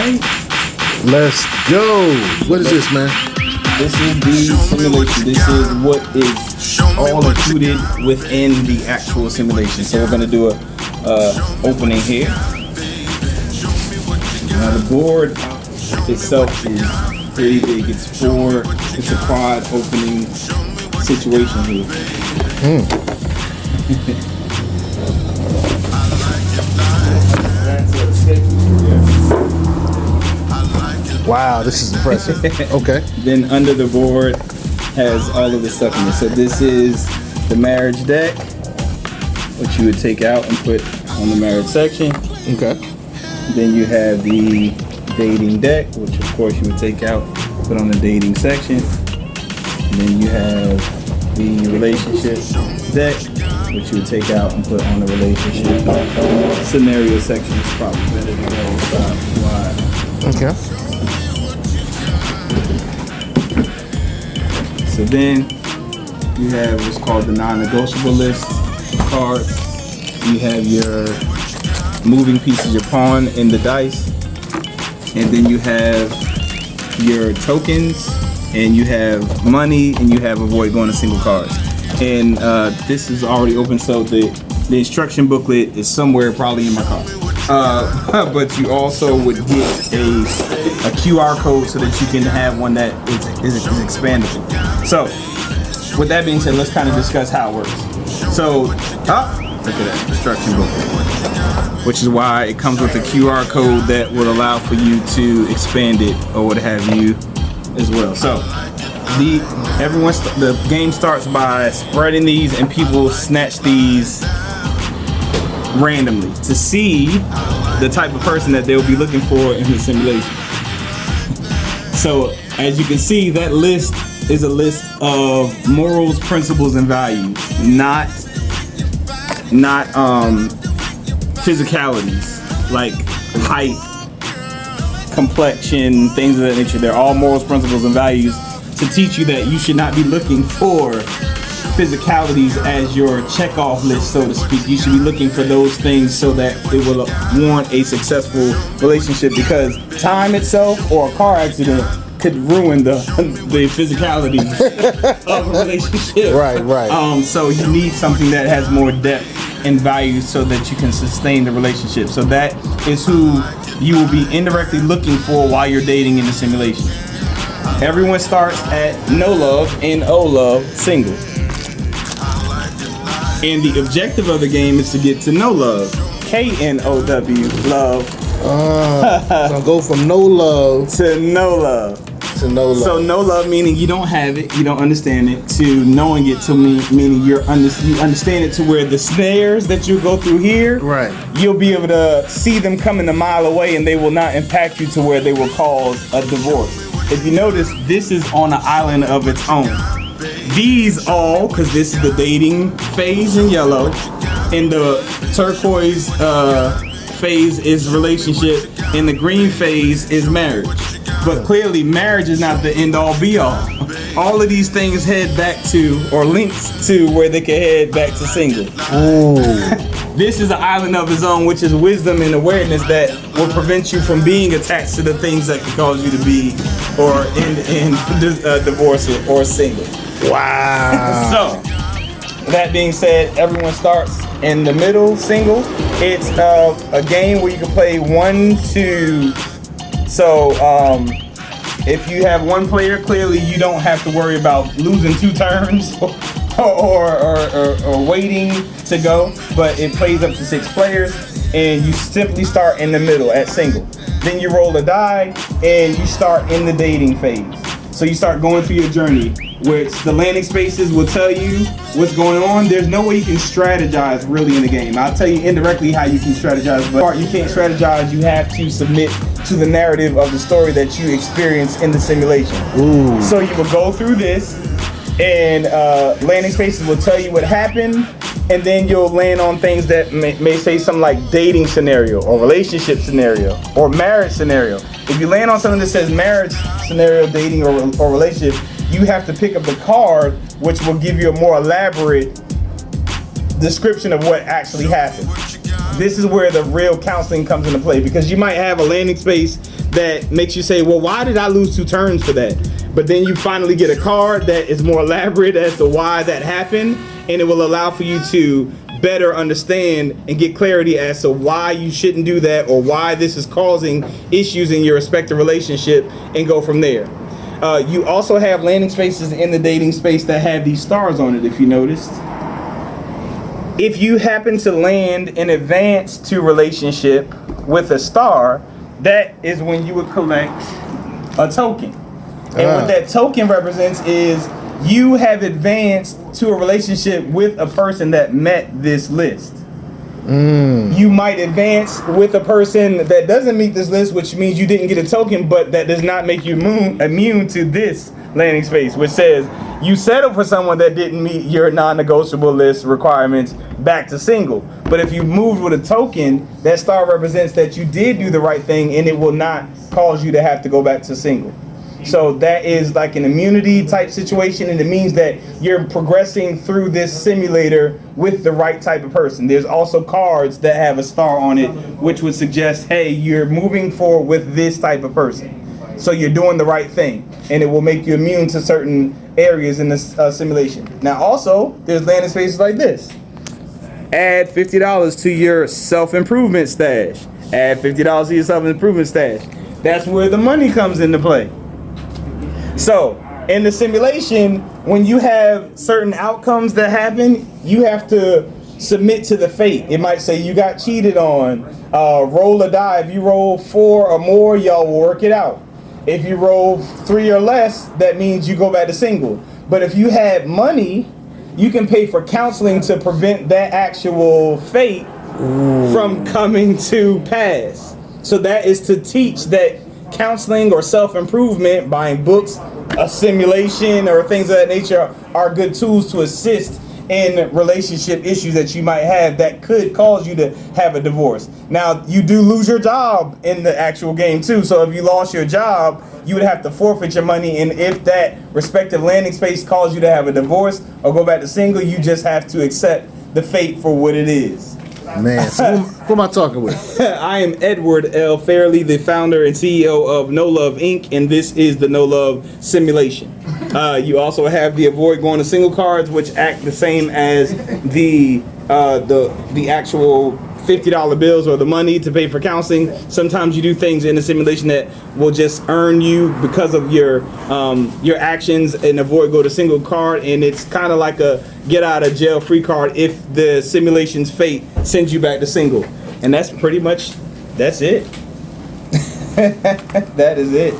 right. Let's go. What is this, man? This is the simulation. This is what is all included within the actual simulation. So we're going to do a opening here. Now the board itself is pretty big. It's a quad opening situation here. Wow, this is impressive. Okay. Then under the board has all of the stuff in it. So this is the marriage deck, which you would take out and put on the marriage section. Okay. Then you have the dating deck, which of course you would take out, put on the dating section. And then you have the relationship deck, which you would take out and put on the relationship scenario section. It's probably better to go wide. Okay. So then you have what's called the non-negotiable list cards. You have your moving pieces, your pawn in the dice, and then you have your tokens, and you have money, and you have avoid going to single cards. And this is already open, so the instruction booklet is somewhere probably in my car. But you also would get a QR code so that you can have one that is expandable. So, with that being said, let's kind of discuss how it works. So, look at that instruction booklet, which is why it comes with a QR code that would allow for you to expand it or what have you as well. So, the game starts by spreading these, and people snatch these randomly to see the type of person that they'll be looking for in the simulation. So as you can see, that list is a list of morals, principles, and values, not physicalities like height, complexion, things of that nature. They're all morals, principles, and values to teach you that you should not be looking for physicalities as your check-off list, so to speak. You should be looking for those things so that it will warrant a successful relationship, because time itself or a car accident could ruin the physicality of a relationship. Right. So you need something that has more depth and value so that you can sustain the relationship. So that is who you will be indirectly looking for while you're dating in the simulation. Everyone starts at no love, N-O love, single. And the objective of the game is to get to no love, K-N-O-W, love. So go from no love to no love. To no love. So no love meaning you don't have it, you don't understand it, to knowing it to meaning you understand it to where the snares that you go through here, right, you'll be able to see them coming a mile away, and they will not impact you to where they will cause a divorce. If you notice, this is on an island of its own. These all, because this is the dating phase in yellow, and the turquoise phase is relationship, and the green phase is marriage. But clearly, marriage is not the end-all be-all. All of these things head back to, or links to, where they can head back to single. This is an island of its own, which is wisdom and awareness that will prevent you from being attached to the things that can cause you to be or in divorce or single. Wow. So, that being said, everyone starts in the middle, single. It's a game where you can play 1, 2. So, if you have one player, clearly you don't have to worry about losing 2 turns or waiting to go. But it plays up to 6 players, and you simply start in the middle at single. Then you roll a die, and you start in the dating phase. So you start going through your journey, which the landing spaces will tell you what's going on. There's no way you can strategize really in the game. I'll tell you indirectly how you can strategize, but you can't strategize. You have to submit to the narrative of the story that you experience in the simulation. Ooh. So you will go through this, and landing spaces will tell you what happened, and then you'll land on things that may say something like dating scenario or relationship scenario or marriage scenario. If you land on something that says marriage scenario, dating or relationship, you have to pick up the card, which will give you a more elaborate description of what actually happened. this is where the real counseling comes into play, because you might have a landing space that makes you say, well, why did I lose 2 turns for that? But then you finally get a card that is more elaborate as to why that happened, and it will allow for you to better understand and get clarity as to why you shouldn't do that, or why this is causing issues in your respective relationship, and go from there. You also have landing spaces in the dating space that have these stars on it, if you noticed. If you happen to land in advance to relationship with a star, that is when you would collect a token. And what that token represents is you have advanced to a relationship with a person that met this list. You might advance with a person that doesn't meet this list, which means you didn't get a token, but that does not make you immune to this landing space, which says you settled for someone that didn't meet your non-negotiable list requirements back to single. But if you moved with a token, that star represents that you did do the right thing, and it will not cause you to have to go back to single. So that is like an immunity type situation, and it means that you're progressing through this simulator with the right type of person. There's also cards that have a star on it, which would suggest, hey, you're moving forward with this type of person. So you're doing the right thing, and it will make you immune to certain areas in this simulation. Now also, there's landing spaces like this. Add $50 to your self-improvement stash. Add $50 to your self-improvement stash. That's where the money comes into play. So, in the simulation, when you have certain outcomes that happen, you have to submit to the fate. It might say you got cheated on, roll a die. If you roll 4 or more, y'all will work it out. If you roll 3 or less, that means you go back to single. But if you had money, you can pay for counseling to prevent that actual fate from coming to pass. So that is to teach that counseling or self-improvement, buying books, a simulation, or things of that nature are good tools to assist in relationship issues that you might have that could cause you to have a divorce. Now, you do lose your job in the actual game too. So if you lost your job, you would have to forfeit your money. And if that respective landing space caused you to have a divorce or go back to single, you just have to accept the fate for what it is. Man, so who am I talking with? I am Edward L. Fairley, the founder and CEO of No Love Inc., and this is the No Love Simulation. You also have the avoid going to single cards, which act the same as the actual $50 bills or the money to pay for counseling. Sometimes you do things in the simulation that will just earn you because of your actions, and avoid go to single card, and it's kind of like a get out of jail free card if the simulation's fate sends you back to single. And that's pretty much, that's it. That is it.